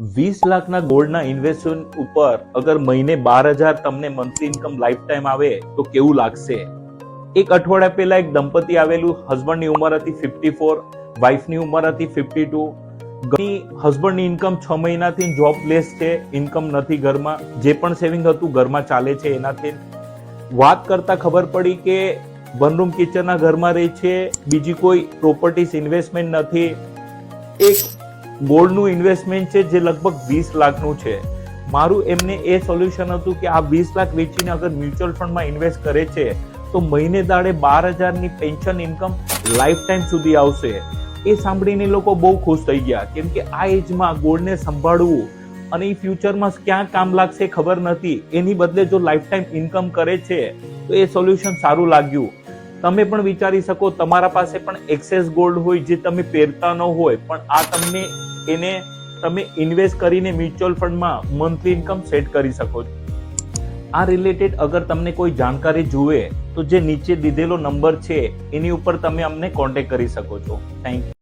20 લાખના ગોલ્ડના ઇન્વેસ્ટમેન્ટ ઉપર અગર મહિને 12,000 તમને મંથલી ઇન્કમ લાઈફ ટાઈમ આવે તો કેવું લાગશે? એક અઠવાડિયા પહેલા એક દંપતી આવેલું. હસબન્ડની ઉંમર હતી 54, વાઇફની ઉંમર હતી 52. હસબન્ડની ઇન્કમ 6 મહિનાથી જોબલેસ છે, ઇન્કમ નથી ઘરમાં, જે પણ સેવિંગ હતું ઘરમાં ચાલે છે એનાથી. વાત કરતા ખબર પડી કે વન રૂમ કિચનના ઘરમાં રહે છે, બીજી કોઈ પ્રોપર્ટીઝ ઇન્વેસ્ટમેન્ટ નથી. એક ગોલ્ડનું ઇન્વેસ્ટમેન્ટ છે જે લગભગ 20 લાખનું છે. મારું એમને એ સોલ્યુશન હતું કે આ 20 લાખ વેચીને અગર મ્યુચ્યુઅલ ફંડમાં ઇન્વેસ્ટ કરે છે તો મહિને દાડે 12,000ની પેન્શન ઇન્કમ લાઈફ ટાઈમ સુધી આવશે. એ સાંભળીને લોકો બહુ ખુશ થઈ ગયા, કેમ કે આ એજમાં ગોલ્ડને સંભાળવું અને એ ફ્યુચરમાં ક્યાં કામ લાગશે ખબર નથી. એની બદલે જો લાઈફ ટાઈમ ઇન્કમ કરે છે તો એ સોલ્યુશન સારું લાગ્યું. તમે પણ વિચારી શકો, તમારા પાસે પણ એક્સેસ ગોલ્ડ હોય જે તમે પહેરતા ન હોય, પણ આ તમને એને તમે ઇન્વેસ્ટ કરીને મ્યુચ્યુઅલ ફંડમાં મંથલી ઇન્કમ સેટ કરી શકો છો. આ રિલેટેડ અગર તમને કોઈ જાણકારી જુએ તો જે નીચે દીધેલો નંબર છે એની ઉપર તમે અમને કોન્ટેક્ટ કરી શકો છો. Thank you.